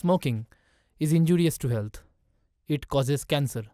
smoking is injurious to health. It causes cancer.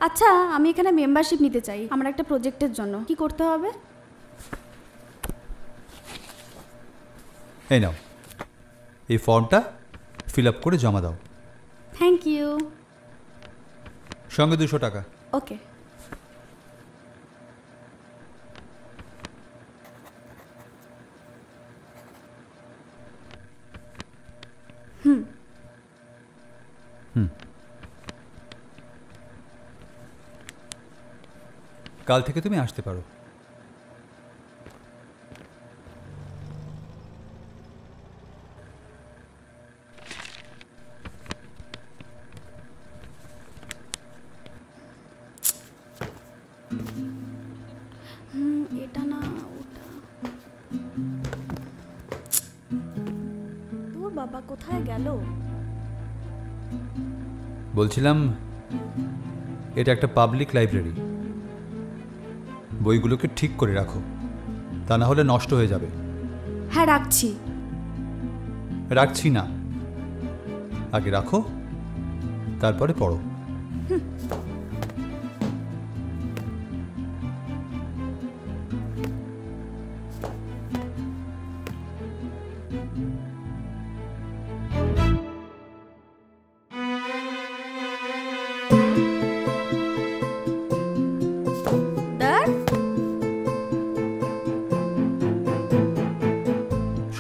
আচ্ছা, আমি এখানে মেম্বারশিপ নিতে চাই আমার একটা প্রজেক্টের জন্য। কি করতে হবে? এই নাও, এই ফর্মটা ফিল আপ করে জমা দাও। Thank you. সঙ্গে 200 টাকা। ওকে। হুম। কাল থেকে তুমি আসতে পারো। এটা না ওটা। তোর বাবা কোথায় গেল? বলছিলাম, এটা একটা পাবলিক লাইব্রেরি, বইগুলোকে ঠিক করে রাখো, তা না হলে নষ্ট হয়ে যাবে। হ্যাঁ, রাখছি। রাখছি না, আগে রাখো, তারপরে পড়ো।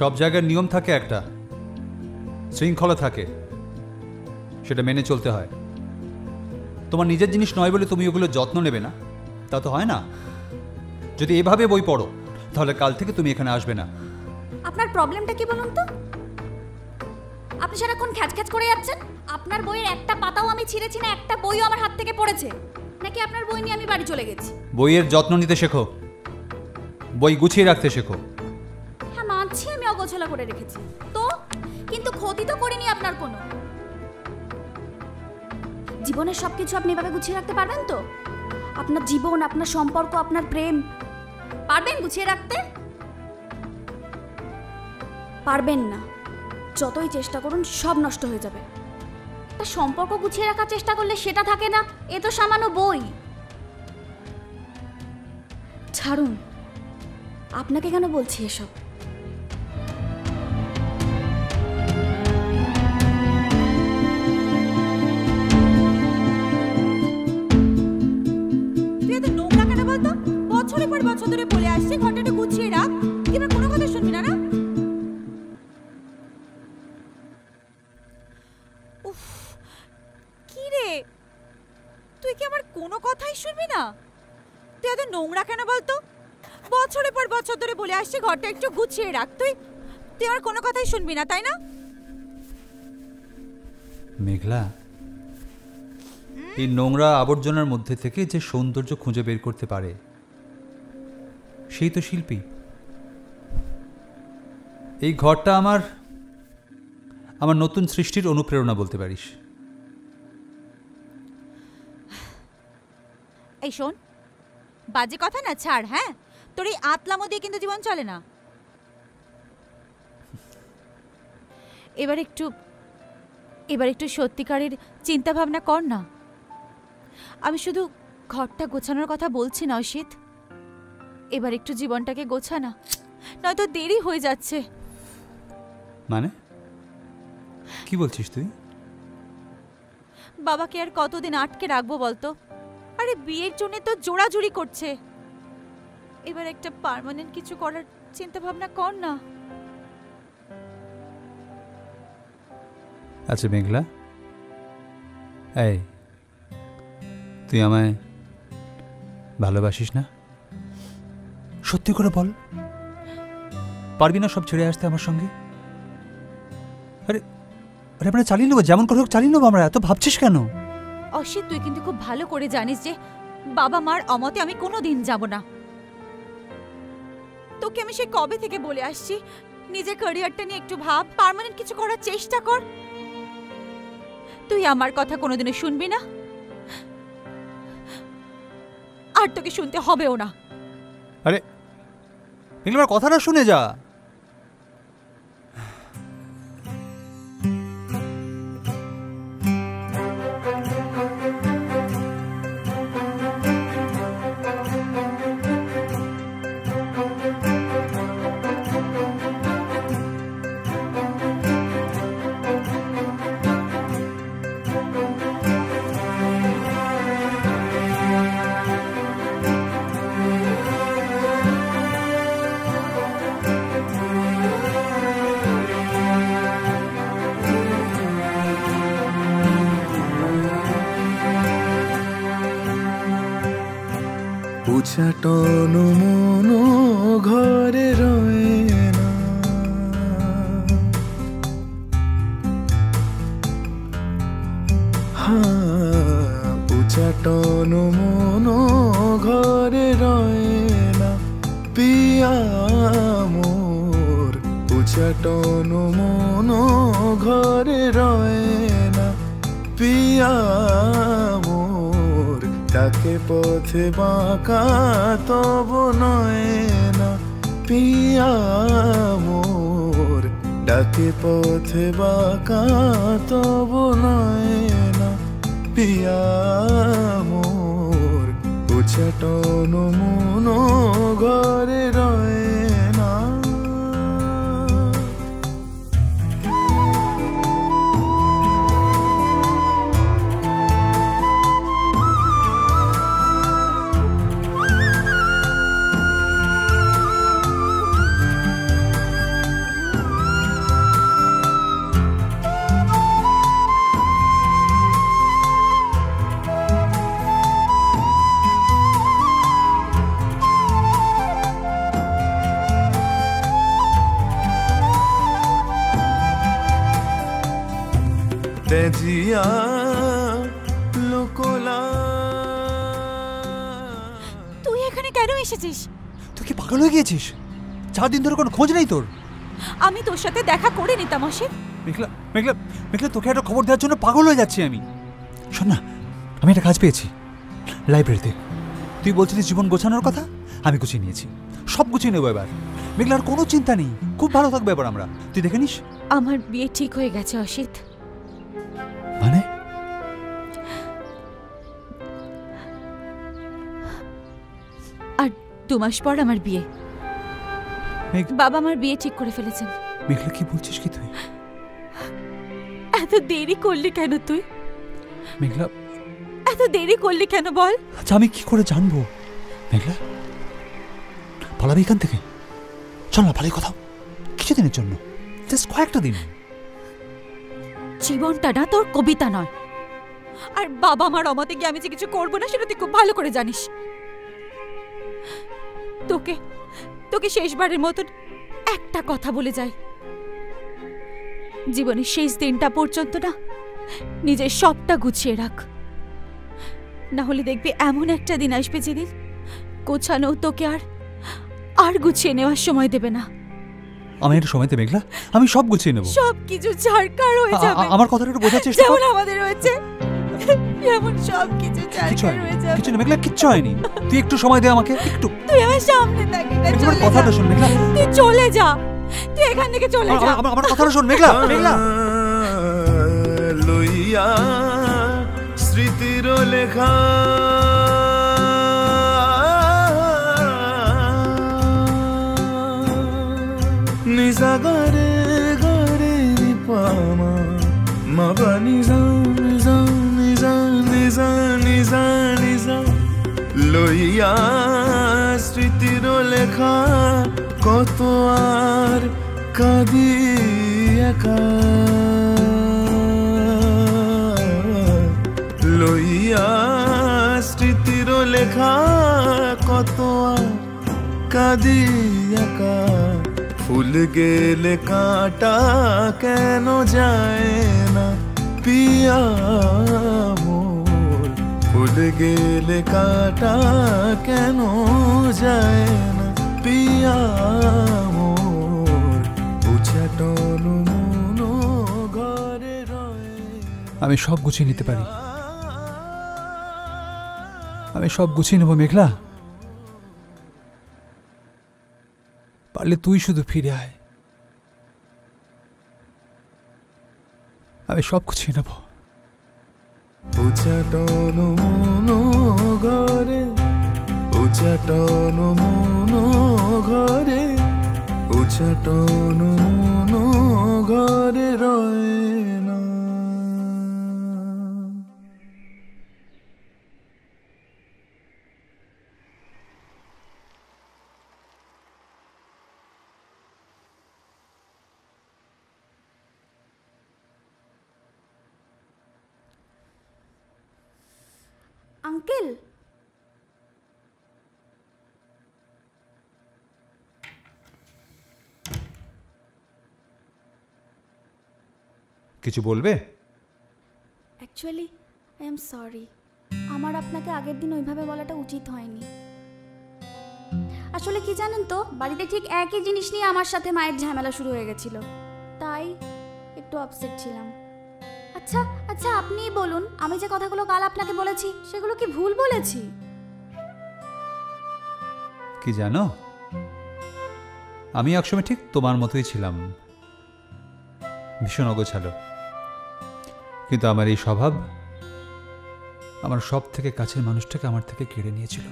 সব জায়গার নিয়ম থাকে, একটা শৃঙ্খলা থাকে, সেটা মেনে চলতে হয়। তোমার নিজের জিনিস নয় বলে তুমি ওগুলো যত্ন নেবে না, তা তো হয় না। যদি এভাবে বই পড়ো তাহলে কাল থেকে তুমি এখানে আসবে না। আপনার প্রবলেমটা কি বলুন তো? আপনি সারাক্ষণ খ্যাচখ্যাচ করে যাচ্ছেন। আপনার বইয়ের একটা পাতাও আমি ছিঁড়েছি না, একটা বইও আমার হাত থেকে পড়েছে নাকি আপনার বই নিয়ে আমি বাড়ি চলে গেছি? বইয়ের যত্ন নিতে শেখো, বই গুছিয়ে রাখতে শেখো। হ্যাঁ, মানছি আমি অগোছালো করে রেখেছি তো, কিন্তু ক্ষতি তো করিনি আপনার কোনো। জীবনের সবকিছু আপনি এভাবে গুছিয়ে রাখতে পারবেন তো? আপনার জীবন, আপনার সম্পর্ক, আপনার প্রেম পারবেন গুছিয়ে রাখতে? পারবেন না। যতই চেষ্টা করুন সব নষ্ট হয়ে যাবে। তা সম্পর্ক গুছিয়ে রাখার চেষ্টা করলে সেটা থাকে না, এ তো সামান্য বই। ছাড়ুন, আপনাকে কেন বলছি এসব? তুই এত নোংরা কেন বলতো? বছরের পর বছর ধরে বলে আসছি ঘরটা গুছিয়ে রাখ, এবার কোনো কথা শুনবি না? উফ, কি রে, তুই কি আমার কোনো কথাই শুনবি না? তুই এত নোংরা কেন বলতো? বছরের পর বছর ধরে বলে আসছি ঘরটা একটু গুছিয়ে রাখ, তুই আমার কোনো কথাই শুনবি না, তাই না? মেঘলা, এই নোংরা আবর্জনার মধ্যে থেকে যে সৌন্দর্য খুঁজে বের করতে পারে সেই তো শিল্পী। এই ঘরটা আমার নতুন সৃষ্টির অনুপ্রেরণা বলতে পারিস। এই শোন, বাজে কথা না ছাড়। হ্যাঁ, তোর এই আতলামো দিয়ে কিন্তু জীবন চলে না। এবার একটু সত্যিকারের চিন্তা ভাবনা কর না। আমি শুধু ঘরটা গোছানোর কথা বলছি না অসিত, এবার একটু জীবনটাকে গোছা না, নয়তো দেরি হয়ে যাচ্ছে। মানে কি বলছিস তুই? বাবাকে আর কতদিন আটকে রাখবো বলতো? আরে বিয়ের জন্য তো জোড়াজুড়ি করছে, এবার একটা পার্মানেন্ট কিছু করার চিন্তা ভাবনা কর না। আচ্ছা মেঘলা, এই তুই আমায় ভালোবাসিস না? সত্যি করে বল, পারবি না সব ছেড়ে আসতে আমার সঙ্গে? আরে আরে আমরা চালিয়ে নেবো, যেমন করে হোক চালিয়ে নেবো আমরা। এত ভাবছিস কেন? অসিত, তুই কিন্তু খুব ভালো করে জানিস যে বাবা মার অমতে আমি কোনো দিন যাব না। তোকে আমি সে কবে থেকে বলে আসছি, নিজের ক্যারিয়ারটা নিয়ে একটু ভাব, পার্মানেন্ট কিছু করার চেষ্টা কর। তুই আমার কথা কোনোদিনও শুনবি না, আর তোকে শুনতে হবেও না। আরে মেঘলা, কথাটা শুনে যা। উচাটন মন ঘরে রয়ে না, উচাটন মন ঘরে রয়ে না পিয়া মোর, উচাটন মন ঘরে রয়ে না পিয়া মোর, ডাকে পথে বাঁকা তব নয় না পিয়া মোর, ডাকে পথে বাঁকা তব নয় না পিয়া মোর, উচাটন মন ঘরে রয়ে না। তেজিয়া লোকলা, তুই এখানে কেন এসেছিস? তুই কি পাগল হয়ে গিয়েছিস? 4 দিন ধরে কোনো খোঁজ নেই তোর? আমি তোর সাথে দেখা করে নিতাম অসিত। মেঘলা মেঘলা মেঘলা, তোকে একটা খবর দেওয়ার জন্য পাগল হয়ে যাচ্ছি আমি। শোন না, আমি একটা কাজ পেয়েছি লাইব্রেরিতে। তুই বলছিলিস জীবন গোছানোর কথা, আমি গুছিয়ে নিয়েছি, সব গুছিয়ে নেবো এবার। মেঘলার কোনো চিন্তা নেই, খুব ভালো থাকবে এবার আমরা, তুই দেখে নিস। আমার বিয়ে ঠিক হয়ে গেছে অসিত। মানে? আর 2 মাস পর আমার বিয়ে। বাবা আমার বিয়ে ঠিক করে ফেলেছেন। মেঘলা কি বলছিস কি তুই? এত দেরি করলি কেন তুই? মেঘলা এত দেরি করলি কেন বল? আচ্ছা আমি কি করে জানবো? মেঘলা পালাবি এখান থেকে? চল না পালাই কোথাও, কিছুদিনের জন্য, জাস্ট কয়েকটা দিন। জীবনটা না তোর কবিতা নয়, আর বাবা মার অমতে গিয়ে আমি যে কিছু করবো না সেটা তুই খুব ভালো করে জানিস। তোকে তোকে শেষবারের মতন একটা কথা বলে যাই, জীবনের শেষ দিনটা পর্যন্ত না নিজের সবটা গুছিয়ে রাখ, না হলে দেখবি এমন একটা দিন আসবে যেদিন গোছানো তোকে আর গুছিয়ে নেওয়ার সময় দেবে না। আমি একটু সময় দে মেঘলা, আমি সব গুছিয়ে নেবো। সব কিছু ছাড়কার হয়ে যাবে। আমার কথাটা একটু বোঝার চেষ্টা কর। যেমন আমাদের হয়েছে এমন সব কিছু কিচ্ছু চালকার হয়নি, হয়ে যাবে। কিছু না মেঘলা, কিচ্ছু হয়নি। তুই একটু সময় দে আমাকে, একটু। তুই আমার সামনে থাকি না, মেঘলা, চলে আমার কথাটা যা। শোন মেঘলা। তুই চলে যা, তুই এখান থেকে চলে যা। আমার কথাটা শোন মেঘলা, মেঘলা। লইয়া স্মৃতির লেখা নিজা গরে গরে নিপামা মাবা নিজা নিজা নিজা নিজা নিজা নিজা লইয়া স্মৃতির লেখা কত আর কাঁদি একা লইয়া স্মৃতির লেখা কত আর কাঁদি একা ফুল গেলে কাঁটা কেন যায় না পিয়া মোর ফুল গেলে কাঁটা কেন যায় না পিয়া মোর উচ্চাটন মন ঘরে রয়ে। আমি সব গুছিয়ে নিতে পারি, আমি সব গুছিয়ে নেবো মেঘলা। পারলে তুই শুধু ফিরে আয়, আমি সব গুছিয়ে নেব। উচ্চাটন মন ঘরে উচ্চাটন মন ঘরে উচ্চাটন মন ঘরে রয়ে না। আঙ্কেল, কিছু বলবে? অ্যাকচুয়ালি আই এম সরি, আমার আপনাকে আগের দিন ওইভাবে বলাটা উচিত হয়নি। আসলে কি জানেন তো, বাড়িতে ঠিক একই জিনিস নিয়ে আমার সাথে মায়ের ঝামেলা শুরু হয়ে গেছিল, তাই একটু আপসেট ছিলাম। আচ্ছা আচ্ছা, আপনিই বলুন, আমি যে কথাগুলো কাল আপনাকে বলেছি সেগুলো কি ভুল বলেছি? কি জানো, আমি একসময় ঠিক তোমার মতোই ছিলাম, ভীষণ অগোছালো। কিন্তু আমার এই স্বভাব আমার সব থেকে কাছের মানুষটাকে আমার থেকে কেড়ে নিয়েছিল।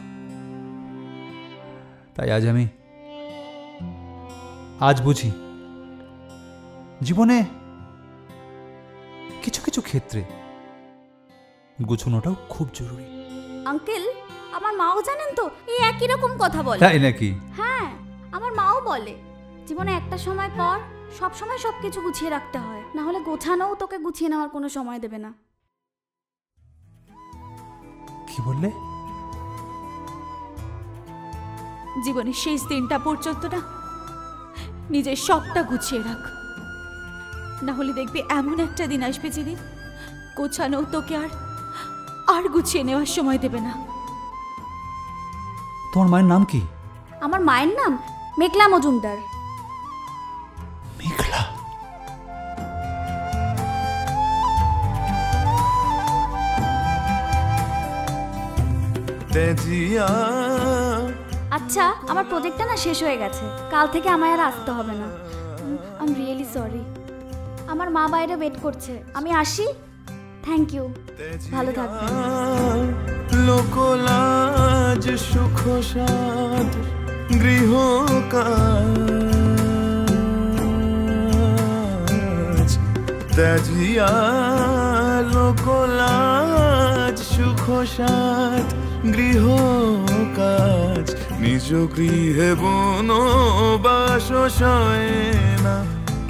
তাই আজ বুঝি জীবনে কিছু কিছু ক্ষেত্রে গোছানোটাও খুব জরুরি। আঙ্কেল, আমার মাও জানেন তো এই একই রকম কথা বলে। তাই নাকি? হ্যাঁ, আমার মাও বলে জীবনে একটা সময় পর সব সময় সবকিছু গুছিয়ে রাখতে হয়, না হলে গোছানোও তোকে গুছিয়ে নেওয়ার কোনো সময় দেবে না। কি বললে? জীবনের শেষ দিনটা পর্যন্ত না নিজের সবটা গুছিয়ে রাখ, না হলে দেখবি এমন একটা দিন আসবে যেদিন গোছানো তোকে আর গুছিয়ে নেওয়ার সময় দেবে না। তোমার মায়ের নাম কি? আমার মায়ের নাম মেঘলা মজুমদার। মেঘলা? তেজিয়া আচ্ছা, আমার প্রজেক্টটা না শেষ হয়ে গেছে, কাল থেকে আমায় আর আসতে হবে না। I am really sorry. আমার মা বাইরে ওয়েট করছে, আমি আসি। থ্যাংক ইউ, ভালো থাকবেন। লোকলাজ সুখ সাধ গৃহ কাজ তেজিয়া লোকলাজ সুখ সাধ গৃহ কাজ নিজ গৃহে বনবাস সয় না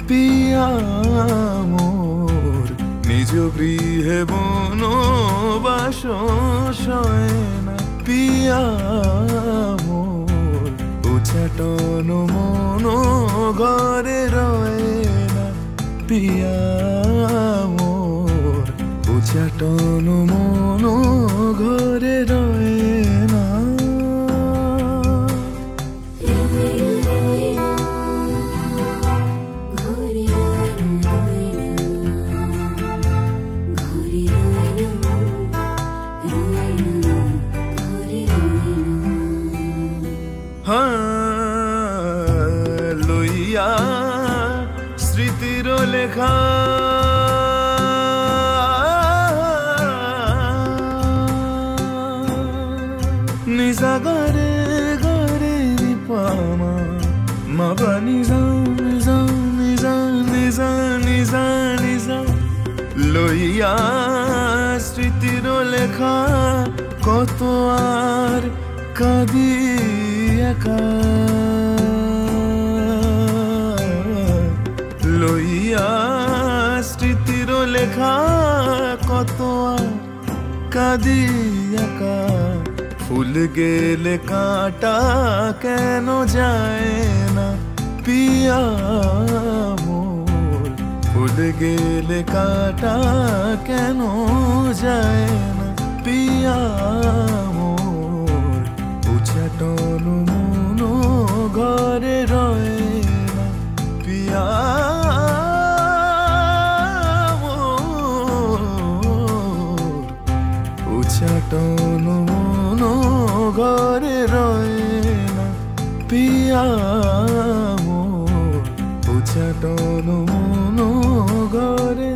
পিয়া মোর নিজ গৃহে বনবাস সয় না পিয়া মোর উচ্চাটন মন ঘরে রয়ে না পিয়া মোর উচ্চাটন মন ঘরে রয়ে না। ঘরে লইয়া স্মৃতির লেখা নিজা গারে গারে পামা মাবা নিজা নিজা নিজা নিজা নিজা নিজা লইয়া স্মৃতির লেখা কত আর কাঁদি একা লইয়া স্মৃতির লেখা কত আর কাঁদি একা ফুল গেলে কাঁটা কেন যায় না পিয়া মোর ফুল গেলে কাঁটা কেন যায় না পিয়া মোর উচ্চাটন মনো ঘরে রয়ে না পিয়া মোর উচ্চাটন মনো ঘরে রয়ে না পিয়া মোর উচ্চাটন মনো ঘরে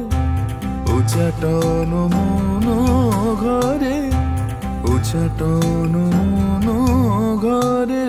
উচ্চাটন মনো ঘরে উচ্চাটন মনো ঘরে